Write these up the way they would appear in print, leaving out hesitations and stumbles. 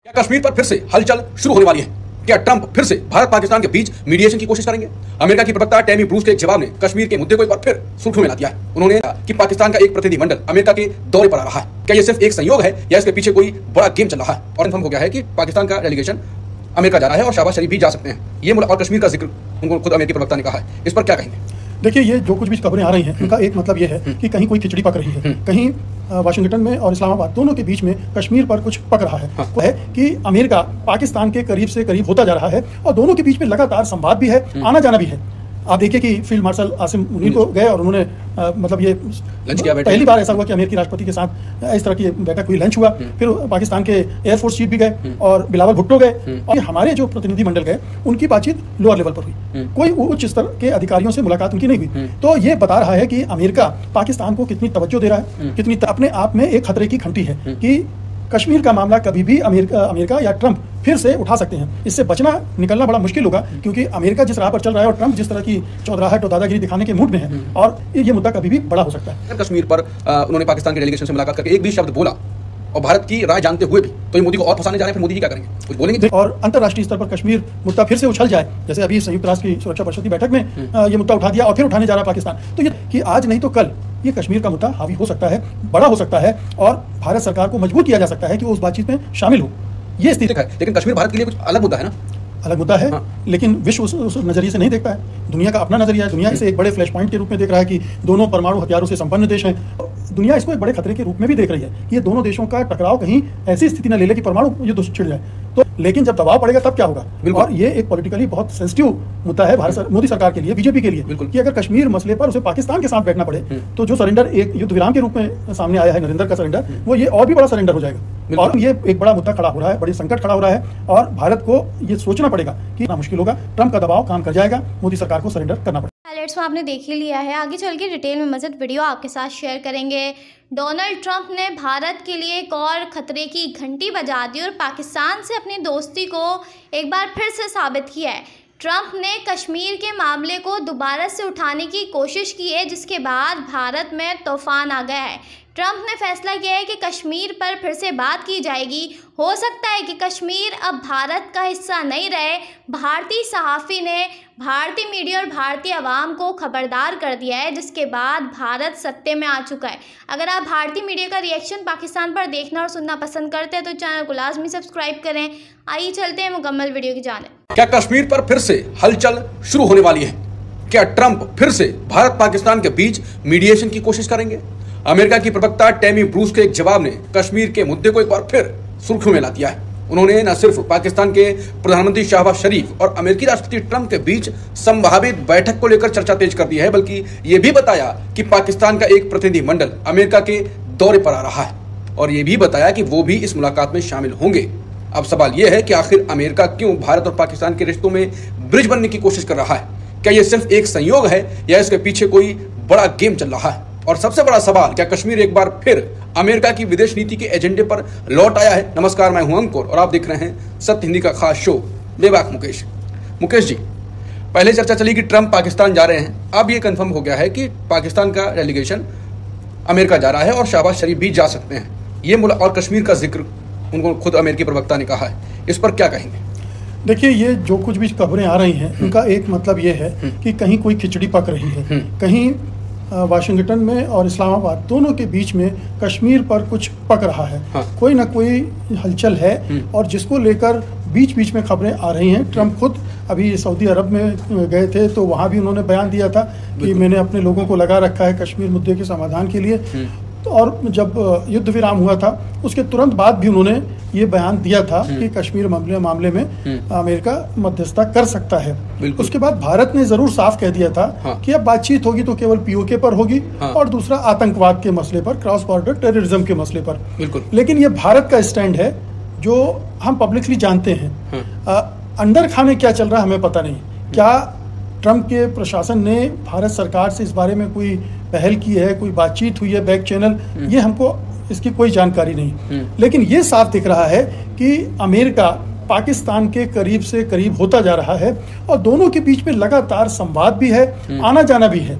क्या कश्मीर पर फिर से हलचल शुरू होने वाली है? क्या ट्रंप फिर से भारत पाकिस्तान के बीच मीडिएशन की कोशिश करेंगे? अमेरिका की प्रवक्ता टैमी ब्रूस के एक जवाब ने कश्मीर के मुद्दे को एक बार फिर सुर्खियों में ला दिया है। उन्होंने कहा कि पाकिस्तान का एक प्रतिनिधिमंडल अमेरिका के दौरे पर आ रहा है। क्या यह सिर्फ एक संयोग है या इसके पीछे कोई बड़ा गेम चल रहा है? और कंफर्म हो गया है कि पाकिस्तान का डेलीगेशन अमेरिका जा रहा है और शहबाज शरीफ भी जा सकते हैं। ये मुल्क और कश्मीर का जिक्र उनको खुद अमेरिकी प्रवक्ता ने कहा है। इस पर क्या कहेंगे? देखिए, ये जो कुछ भी खबरें आ रही हैं उनका एक मतलब ये है कि कहीं कोई खिचड़ी पक रही है, कहीं वाशिंगटन में और इस्लामाबाद दोनों के बीच में कश्मीर पर कुछ पक रहा है। वो है कि अमेरिका पाकिस्तान के करीब से करीब होता जा रहा है और दोनों के बीच में लगातार संवाद भी है, आना जाना भी है। आप देखिए कि फील्ड मार्शल आसिम मुनीर को गए और उन्होंने मतलब ये पहली बार ऐसा हुआ कि अमेरिकी राष्ट्रपति के साथ इस तरह की बैठक हुई, लंच हुआ। फिर पाकिस्तान के एयरफोर्स चीफ भी गए और बिलावल भुट्टो गए और हमारे जो प्रतिनिधिमंडल गए उनकी बातचीत लोअर लेवल पर हुई, कोई उच्च स्तर के अधिकारियों से मुलाकात उनकी नहीं हुई। तो ये बता रहा है कि अमेरिका पाकिस्तान को कितनी तवज्जो दे रहा है, कितनी अपने आप में एक खतरे की घंटी है कि कश्मीर का मामला कभी भी अमेरिका या ट्रंप फिर से उठा सकते हैं। इससे बचना निकलना बड़ा मुश्किल होगा, क्योंकि अमेरिका जिस राह पर चल रहा है और ट्रंप जिस तरह की चौधराहट और दादागिरी दिखाने के मूड में है, और ये मुद्दा कभी भी बड़ा हो सकता है। कश्मीर पर उन्होंने पाकिस्तान के डेलीगेशन से मुलाकात करके एक भी शब्द बोला और भारत की राय जानते हुए भी, तो ये मोदी को और फंसाने जा रहे हैं। फिर मोदी जी क्या करेंगे? कुछ बोलेंगे? और अंतर्राष्ट्रीय स्तर पर कश्मीर मुद्दा फिर से उछल जाए, जैसे अभी संयुक्त राष्ट्र की सुरक्षा परिषद की बैठक में ये मुद्दा उठा दिया और फिर उठाने जा रहा है पाकिस्तान, तो ये कि आज नहीं तो कल ये कश्मीर का मुद्दा हावी हो सकता है, बड़ा हो सकता है और भारत सरकार को मजबूर किया जा सकता है कि वो उस बातचीत में शामिल हो। ये स्थिति है। लेकिन कश्मीर भारत के लिए कुछ अलग मुद्दा है ना? अलग मुद्दा है, लेकिन विश्व उस नजरिए से नहीं देखता है। दुनिया का अपना नजरिया है। दुनिया इसे एक बड़े फ्लैश पॉइंट के रूप में देख रहा है कि दोनों परमाणु हथियारों से संपन्न देश हैं। दुनिया इसको एक बड़े खतरे के रूप में भी देख रही है कि ये दोनों देशों का टकराव कहीं ऐसी स्थिति न ले ले कि परमाणु युद्ध छिड़ जाए। तो लेकिन जब दबाव पड़ेगा तब क्या होगा? और ये एक पॉलिटिकली बहुत सेंसिटिव मुद्दा है मोदी सरकार के लिए, बीजेपी के लिए, कि अगर कश्मीर मसले पर उसे पाकिस्तान के साथ बैठना पड़े तो जो सरेंडर एक युद्ध विराम के रूप में सामने आया है, नरेंद्र का सरेंडर, वो ये और भी बड़ा सरेंडर हो जाएगा और ये एक बड़ा मुद्दा खड़ा हो रहा है, बड़ी संकट खड़ा हो रहा है और भारत को ये सोचना पड़ेगा कि मुश्किल होगा, ट्रंप का दबाव काम कर जाएगा, मोदी सरकार को सरेंडर करना पड़ेगा। हाइलाइट्स में आपने देख ही लिया है, आगे चल के डिटेल में मज़ीद वीडियो आपके साथ शेयर करेंगे। डोनाल्ड ट्रंप ने भारत के लिए एक और खतरे की घंटी बजा दी और पाकिस्तान से अपनी दोस्ती को एक बार फिर से साबित किया है। ट्रंप ने कश्मीर के मामले को दोबारा से उठाने की कोशिश की है, जिसके बाद भारत में तूफान आ गया है। ट्रंप ने फैसला किया है कि कश्मीर पर फिर से बात की जाएगी। हो सकता है कि कश्मीर अब भारत का हिस्सा नहीं रहे। भारतीय सहाफ़ी ने भारतीय मीडिया और भारतीय आवाम को खबरदार कर दिया है, जिसके बाद भारत सत्ते में आ चुका है। अगर आप भारतीय मीडिया का रिएक्शन पाकिस्तान पर देखना और सुनना पसंद करते हैं तो चैनल को लाजमी सब्सक्राइब करें। आइए चलते हैं मुकम्मल वीडियो की जानिब। क्या कश्मीर पर फिर से हलचल शुरू होने वाली है? क्या ट्रंप फिर से भारत पाकिस्तान के बीच मीडिएशन की कोशिश करेंगे? अमेरिका की प्रवक्ता टैमी ब्रूस के एक जवाब ने कश्मीर के मुद्दे को एक बार फिर सुर्खियों में ला दिया है। उन्होंने न सिर्फ पाकिस्तान के प्रधानमंत्री शहबाज शरीफ और अमेरिकी राष्ट्रपति ट्रंप के बीच संभावित बैठक को लेकर चर्चा तेज कर दी है, बल्कि ये भी बताया कि पाकिस्तान का एक प्रतिनिधिमंडल अमेरिका के दौरे पर आ रहा है और ये भी बताया कि वो भी इस मुलाकात में शामिल होंगे। अब सवाल यह है कि आखिर अमेरिका क्यों भारत और पाकिस्तान के रिश्तों में ब्रिज बनने की कोशिश कर रहा है? क्या यह सिर्फ एक संयोग है या इसके पीछे कोई बड़ा गेम चल रहा है? और सबसे बड़ा सवाल, क्या कश्मीर एक बार फिर अमेरिका की विदेश नीति के एजेंडे पर लौट आया है? नमस्कार, मैं हूं अंकुर और आप देख रहे हैं सत्य हिंदी का खास शो बेबाक मुकेश। मुकेश जी, पहले चर्चा चली कि ट्रंप पाकिस्तान जा रहे हैं, अब ये कंफर्म हो गया है कि पाकिस्तान का डेलीगेशन अमेरिका जा रहा है और शहबाज शरीफ भी जा सकते हैं। ये मुल्क और कश्मीर का जिक्र उनको खुद अमेरिकी प्रवक्ता ने कहा है। इस पर क्या कहेंगे? देखिए, ये जो कुछ भी खबरें आ रही हैं उनका एक मतलब ये है कि कहीं कोई खिचड़ी पक रही है, कहीं वाशिंगटन में और इस्लामाबाद दोनों के बीच में कश्मीर पर कुछ पक रहा है। कोई ना कोई हलचल है और जिसको लेकर बीच बीच में खबरें आ रही हैं। ट्रंप खुद अभी सऊदी अरब में गए थे तो वहाँ भी उन्होंने बयान दिया था कि मैंने अपने लोगों को लगा रखा है कश्मीर मुद्दे के समाधान के लिए। और जब युद्ध विराम हुआ था उसके तुरंत बाद भी उन्होंने ये बयान दिया था कि कश्मीर मामले में अमेरिका मध्यस्थता कर सकता है। उसके बाद भारत ने जरूर साफ कह दिया था कि अब बातचीत होगी तो केवल पीओके पर होगी और दूसरा आतंकवाद के मसले पर, क्रॉस बॉर्डर टेररिज्म के मसले पर। लेकिन ये भारत का स्टैंड है जो हम पब्लिकली जानते हैं। अंदर खाने क्या चल रहा है हमें पता नहीं। क्या ट्रंप के प्रशासन ने भारत सरकार से इस बारे में कोई पहल की है, कोई बातचीत हुई है बैक चैनल, ये हमको इसकी कोई जानकारी नहीं। लेकिन ये साफ दिख रहा है कि अमेरिका पाकिस्तान के करीब से करीब होता जा रहा है और दोनों के बीच में लगातार संवाद भी है, आना जाना भी है।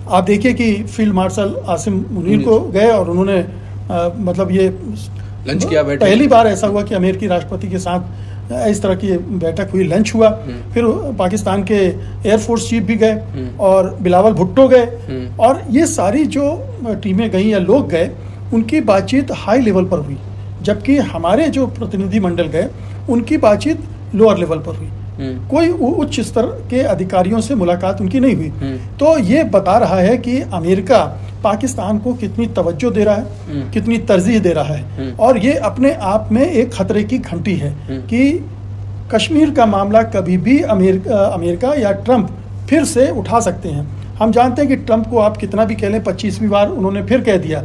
आप देखिए कि फील्ड मार्शल आसिम मुनीर को गए और उन्होंने मतलब ये लंच किया, बैठे। पहली बार ऐसा हुआ कि अमेरिकी राष्ट्रपति के साथ इस तरह की बैठक हुई, लंच हुआ। फिर पाकिस्तान के एयरफोर्स चीफ भी गए और बिलावल भुट्टो गए, और ये सारी जो टीमें गई या लोग गए उनकी बातचीत हाई लेवल पर हुई, जबकि हमारे जो प्रतिनिधि मंडल गए उनकी बातचीत लोअर लेवल पर हुई। कोई उच्च स्तर के अधिकारियों से मुलाकात उनकी नहीं हुई। तो ये बता रहा है कि अमेरिका पाकिस्तान को कितनी तवज्जो दे रहा है, कितनी तरजीह दे रहा है, और ये अपने आप में एक खतरे की घंटी है कि कश्मीर का मामला कभी भी अमेरिका या ट्रंप फिर से उठा सकते हैं। हम जानते हैं कि ट्रंप को आप कितना भी कह लें, 25वीं बार उन्होंने फिर कह दिया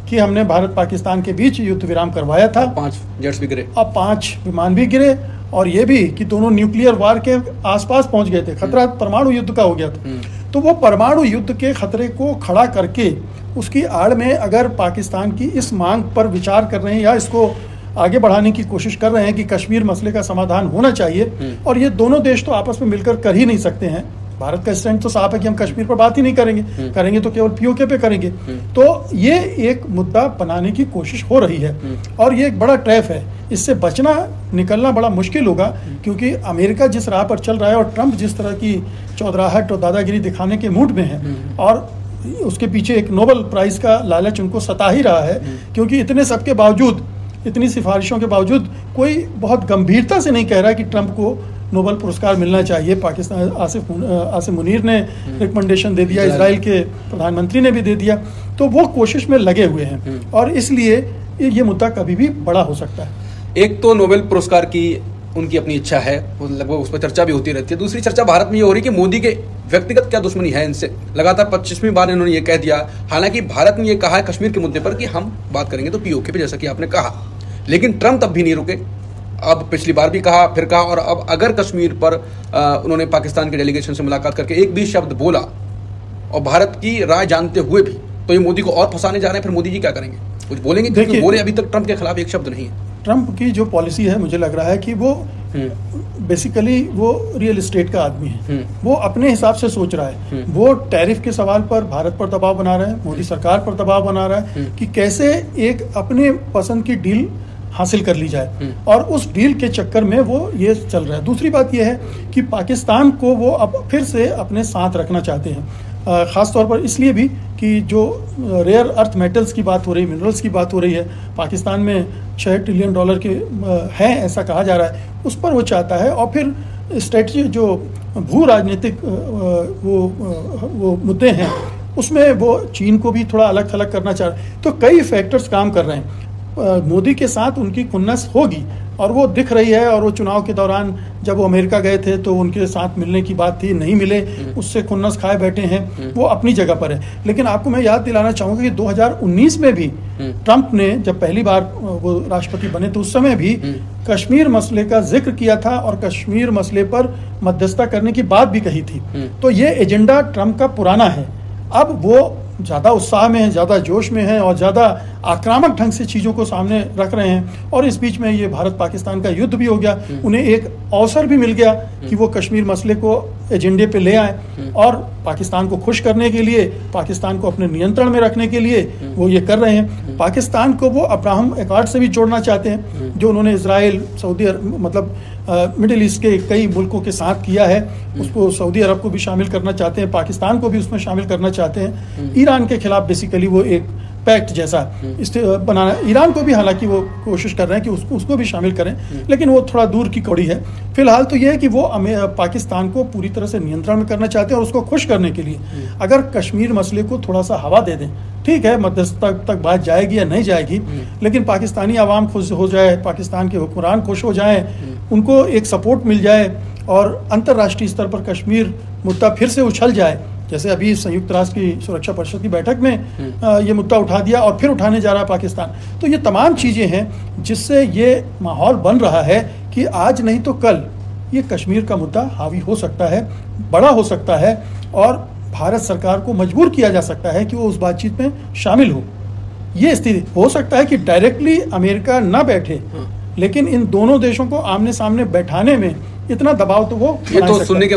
कि हमने भारत पाकिस्तान के बीच युद्ध विराम करवाया था। 5 जेट्स भी गिरे, अब 5 विमान भी गिरे, और ये भी कि दोनों न्यूक्लियर वार के आसपास पहुंच गए थे। खतरा परमाणु युद्ध का हो गया था। तो वो परमाणु युद्ध के खतरे को खड़ा करके उसकी आड़ में अगर पाकिस्तान की इस मांग पर विचार कर रहे हैं या इसको आगे बढ़ाने की कोशिश कर रहे हैं कि कश्मीर मसले का समाधान होना चाहिए, और ये दोनों देश तो आपस में मिलकर कर ही नहीं सकते हैं। भारत का स्टैंड तो साफ है कि हम कश्मीर पर बात ही नहीं करेंगे, करेंगे तो केवल पीओके पे करेंगे। तो ये एक मुद्दा बनाने की कोशिश हो रही है, और ये एक बड़ा ट्रैप है। इससे बचना, निकलना बड़ा मुश्किल होगा, क्योंकि अमेरिका जिस राह पर चल रहा है और ट्रंप जिस तरह की चौधराहट और दादागिरी दिखाने के मूड में है, और उसके पीछे एक नोबेल प्राइज का लालच उनको सता ही रहा है, क्योंकि इतने सब के बावजूद, इतनी सिफारिशों के बावजूद कोई बहुत गंभीरता से नहीं कह रहा है कि ट्रंप को नोबेल पुरस्कार मिलना चाहिए। पाकिस्तान आसिफ मुनीर ने रिकमेंडेशन दे दिया, इजराइल के प्रधानमंत्री ने भी दे दिया। तो वो कोशिश में लगे हुए हैं, और इसलिए ये मुद्दा कभी भी बड़ा हो सकता है। एक तो नोबेल पुरस्कार की उनकी अपनी इच्छा है, लगभग उस पर चर्चा भी होती रहती है। दूसरी चर्चा भारत में ये हो रही है कि मोदी के व्यक्तिगत क्या दुश्मनी है इनसे। लगातार 25वीं बार इन्होंने ये कह दिया। हालांकि भारत ने ये कहा है कश्मीर के मुद्दे पर कि हम बात करेंगे तो पीओके पे, जैसा कि आपने कहा, लेकिन ट्रंप तब भी नहीं रुके। अब पिछली बार भी कहा, फिर कहा, और अब अगर कश्मीर पर उन्होंने पाकिस्तान के डेलीगेशन से मुलाकात करके एक भी शब्द बोला और भारत की राय जानते हुए भी, तो ये मोदी को और फंसाने जा रहे हैं। फिर मोदी जी क्या करेंगे? कुछ बोलेंगे? क्योंकि बोले अभी तक ट्रंप के खिलाफ एक शब्द नहीं है। ट्रंप की जो पॉलिसी है, मुझे लग रहा है कि वो बेसिकली वो रियल एस्टेट का आदमी है। वो अपने हिसाब से सोच रहा है। वो टैरिफ के सवाल पर भारत पर दबाव बना रहा है, मोदी सरकार पर दबाव बना रहा है कि कैसे एक अपने पसंद की डील हासिल कर ली जाए, और उस डील के चक्कर में वो ये चल रहा है। दूसरी बात यह है कि पाकिस्तान को वो अब फिर से अपने साथ रखना चाहते हैं, ख़ास तौर पर इसलिए भी कि जो रेयर अर्थ मेटल्स की बात हो रही है, मिनरल्स की बात हो रही है, पाकिस्तान में $6 ट्रिलियन के हैं ऐसा कहा जा रहा है, उस पर वो चाहता है। और फिर स्ट्रेटजी जो भू राजनीतिक वो मुद्दे हैं, उसमें वो चीन को भी थोड़ा अलग थलग करना चाह रहे हैं। तो कई फैक्टर्स काम कर रहे हैं। मोदी के साथ उनकी खुन्नस होगी, और वो दिख रही है। और वो चुनाव के दौरान जब वो अमेरिका गए थे तो उनके साथ मिलने की बात थी, नहीं मिले, उससे खुन्नस खाए बैठे हैं। वो अपनी जगह पर है। लेकिन आपको मैं याद दिलाना चाहूँगा कि 2019 में भी ट्रंप ने जब पहली बार वो राष्ट्रपति बने तो उस समय भी कश्मीर मसले का जिक्र किया था, और कश्मीर मसले पर मध्यस्थता करने की बात भी कही थी। तो ये एजेंडा ट्रंप का पुराना है। अब वो ज़्यादा उत्साह में है, ज़्यादा जोश में है, और ज़्यादा आक्रामक ढंग से चीज़ों को सामने रख रहे हैं। और इस बीच में ये भारत पाकिस्तान का युद्ध भी हो गया। उन्हें एक अवसर भी मिल गया कि वो कश्मीर मसले को एजेंडे पे ले आए, और पाकिस्तान को खुश करने के लिए, पाकिस्तान को अपने नियंत्रण में रखने के लिए वो ये कर रहे हैं। पाकिस्तान को वो अब्राहम एक्कॉर्ड से भी जोड़ना चाहते हैं, जो उन्होंने इजराइल, सऊदी मतलब मिडिल ईस्ट के कई मुल्कों के साथ किया है। उसको सऊदी अरब को भी शामिल करना चाहते हैं, पाकिस्तान को भी उसमें शामिल करना चाहते हैं। ईरान के खिलाफ बेसिकली वो एक पैक्ट जैसा बनाना, ईरान को भी हालांकि वो कोशिश कर रहे हैं कि उसको भी शामिल करें, लेकिन वो थोड़ा दूर की कड़ी है। फिलहाल तो ये है कि वो पाकिस्तान को पूरी तरह से नियंत्रण में करना चाहते हैं, और उसको खुश करने के लिए अगर कश्मीर मसले को थोड़ा सा हवा दे दें, ठीक है, मध्यस्थता तक बात जाएगी या नहीं जाएगी, लेकिन पाकिस्तानी आवाम खुश हो जाए, पाकिस्तान के हुक्मरान खुश हो जाएं, उनको एक सपोर्ट मिल जाए, और अंतर्राष्ट्रीय स्तर पर कश्मीर मुद्दा फिर से उछल जाए, जैसे अभी संयुक्त राष्ट्र की सुरक्षा परिषद की बैठक में ये मुद्दा उठा दिया और फिर उठाने जा रहा है पाकिस्तान। तो ये तमाम चीज़ें हैं जिससे ये माहौल बन रहा है कि आज नहीं तो कल ये कश्मीर का मुद्दा हावी हो सकता है, बड़ा हो सकता है, और भारत सरकार को मजबूर किया जा सकता है कि वो उस बातचीत में शामिल हो। ये स्थिति हो सकता है कि डायरेक्टली अमेरिका ना बैठे, लेकिन इन दोनों देशों को आमने सामने बैठाने में इतना दबाव तो वो ये तो सुनने के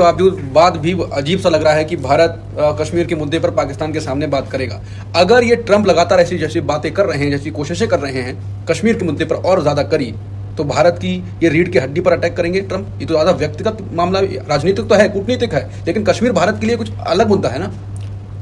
बाद भी अजीब सा लग रहा है कि भारत कश्मीर के मुद्दे पर पाकिस्तान के सामने बात करेगा। अगर ये ट्रंप लगातार ऐसी जैसी बातें कर रहे हैं, जैसी कोशिशें कर रहे हैं कश्मीर के मुद्दे पर और ज़्यादा करी, तो भारत की ये रीढ़ की हड्डी पर अटैक करेंगे ट्रंप। ये तो ज़्यादा व्यक्तिगत मामला, राजनीतिक तो है, कूटनीतिक है, लेकिन कश्मीर भारत के लिए कुछ अलग मुद्दा है ना।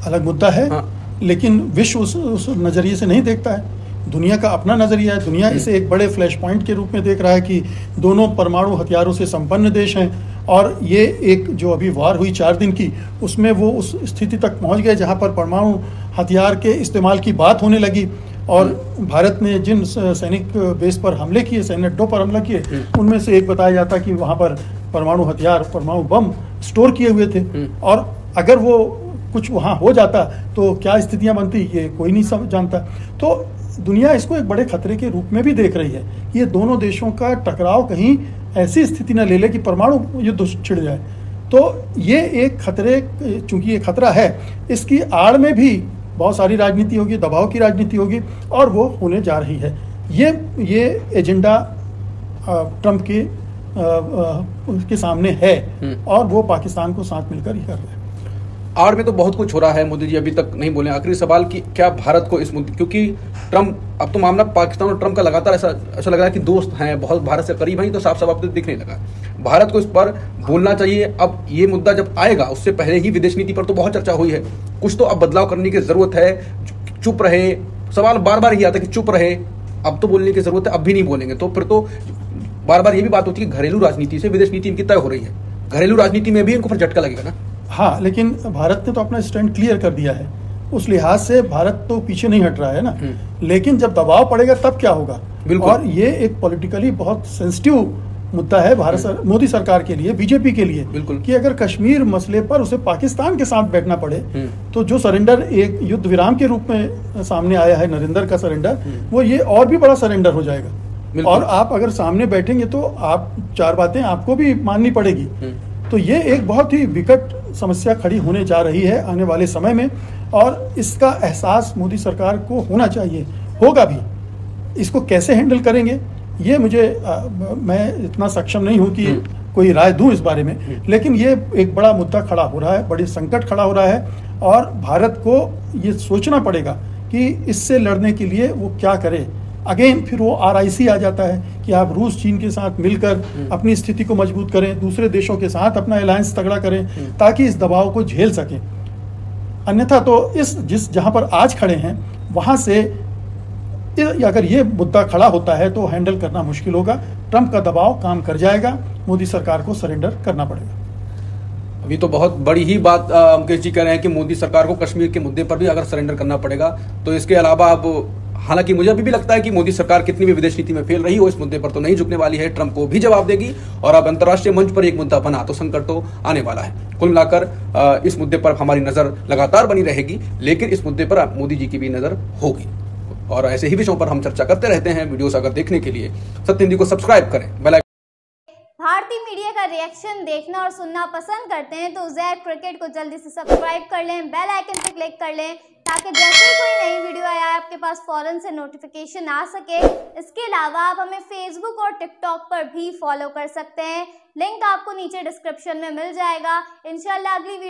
अलग मुद्दा है, हाँ। लेकिन विश्व उस नज़रिए से नहीं देखता है। दुनिया का अपना नज़रिया है। दुनिया इसे एक बड़े फ्लैश पॉइंट के रूप में देख रहा है कि दोनों परमाणु हथियारों से संपन्न देश हैं, और ये एक जो अभी वार हुई 4 दिन की, उसमें वो उस स्थिति तक पहुंच गए जहां पर परमाणु हथियार के इस्तेमाल की बात होने लगी। और भारत ने जिन सैनिक बेस पर हमले किए, सैन्य अड्डों पर हमला किए, उनमें से एक बताया जाता कि वहाँ पर परमाणु हथियार, परमाणु बम स्टोर किए हुए थे। और अगर वो कुछ वहाँ हो जाता तो क्या स्थितियाँ बनती, ये कोई नहीं समझ जानता। तो दुनिया इसको एक बड़े खतरे के रूप में भी देख रही है। ये दोनों देशों का टकराव कहीं ऐसी स्थिति न ले ले कि परमाणु युद्ध छिड़ जाए। तो ये एक खतरे, चूंकि ये खतरा है, इसकी आड़ में भी बहुत सारी राजनीति होगी, दबाव की राजनीति होगी, और वो होने जा रही है। ये एजेंडा ट्रंप के सामने है, और वो पाकिस्तान को साथ मिलकर ही कर रहे हैं। आड़ में तो बहुत कुछ हो रहा है, मोदी जी अभी तक नहीं बोले। आखिरी सवाल कि क्या भारत को इस मुद्दे, क्योंकि ट्रंप, अब तो मामला पाकिस्तान और ट्रंप का लगातार ऐसा लग रहा है कि दोस्त हैं, बहुत भारत से करीब हैं, तो साफ साफ अब तो दिखने लगा। भारत को इस पर बोलना चाहिए। अब ये मुद्दा जब आएगा, उससे पहले ही विदेश नीति पर तो बहुत चर्चा हुई है, कुछ तो अब बदलाव करने की जरूरत है। चुप रहे, सवाल बार बार ही आता है कि चुप रहे, अब तो बोलने की जरूरत है, अब भी नहीं बोलेंगे तो फिर तो बार बार ये भी बात होती है कि घरेलू राजनीति से विदेश नीति इनकी तय हो रही है। घरेलू राजनीति में भी इनको फिर झटका लगेगा ना। हाँ, लेकिन भारत ने तो अपना स्टैंड क्लियर कर दिया है, उस लिहाज से भारत तो पीछे नहीं हट रहा है ना। लेकिन जब दबाव पड़ेगा तब क्या होगा। और ये एक पॉलिटिकली बहुत सेंसिटिव मुद्दा है मोदी सरकार के लिए, बीजेपी के लिए, कि अगर कश्मीर मसले पर उसे पाकिस्तान के साथ बैठना पड़े, तो जो सरेंडर एक युद्ध विराम के रूप में सामने आया है, नरेंद्र का सरेंडर, वो ये और भी बड़ा सरेंडर हो जाएगा। और आप अगर सामने बैठेंगे तो आप 4 बातें आपको भी माननी पड़ेगी। तो ये एक बहुत ही विकट समस्या खड़ी होने जा रही है आने वाले समय में, और इसका एहसास मोदी सरकार को होना चाहिए, होगा भी। इसको कैसे हैंडल करेंगे, ये मैं इतना सक्षम नहीं हूं कि कोई राय दूं इस बारे में, लेकिन ये एक बड़ा मुद्दा खड़ा हो रहा है, बड़ी संकट खड़ा हो रहा है, और भारत को ये सोचना पड़ेगा कि इससे लड़ने के लिए वो क्या करे। अगेन फिर वो RIC आ जाता है कि आप रूस चीन के साथ मिलकर अपनी स्थिति को मजबूत करें, दूसरे देशों के साथ अपना अलायंस तगड़ा करें, ताकि इस दबाव को झेल सकें। अन्यथा तो जहां पर आज खड़े हैं, वहां से अगर ये मुद्दा खड़ा होता है तो हैंडल करना मुश्किल होगा। ट्रंप का दबाव काम कर जाएगा, मोदी सरकार को सरेंडर करना पड़ेगा। अभी तो बहुत बड़ी ही बात अंकेश जी कह रहे हैं कि मोदी सरकार को कश्मीर के मुद्दे पर भी अगर सरेंडर करना पड़ेगा, तो इसके अलावा अब, हालांकि मुझे अभी भी लगता है कि मोदी सरकार कितनी भी विदेश नीति में फेल रही हो, इस मुद्दे पर तो नहीं झुकने वाली है, ट्रंप को भी जवाब देगी, और अब अंतर्राष्ट्रीय मंच पर एक मुद्दा बना तो संकट तो आने वाला है। कुल मिलाकर इस मुद्दे पर हमारी नजर लगातार बनी रहेगी, लेकिन इस मुद्दे पर मोदी जी की भी नजर होगी, और ऐसे ही विषयों पर हम चर्चा करते रहते हैं। वीडियोस अगर देखने के लिए सत्य हिंदी को सब्सक्राइब करें। भारतीय मीडिया का रिएक्शन देखना और सुनना पसंद करते हैं तो ज़ैक क्रिकेट को जल्दी से सब्सक्राइब कर लें, बेल आइकन पर क्लिक कर लें, ताकि जैसे ही कोई नई वीडियो आए आपके पास फौरन से नोटिफिकेशन आ सके। इसके अलावा आप हमें फेसबुक और टिकटॉक पर भी फॉलो कर सकते हैं, लिंक आपको नीचे डिस्क्रिप्शन में मिल जाएगा। इंशाल्लाह अगली वीडियो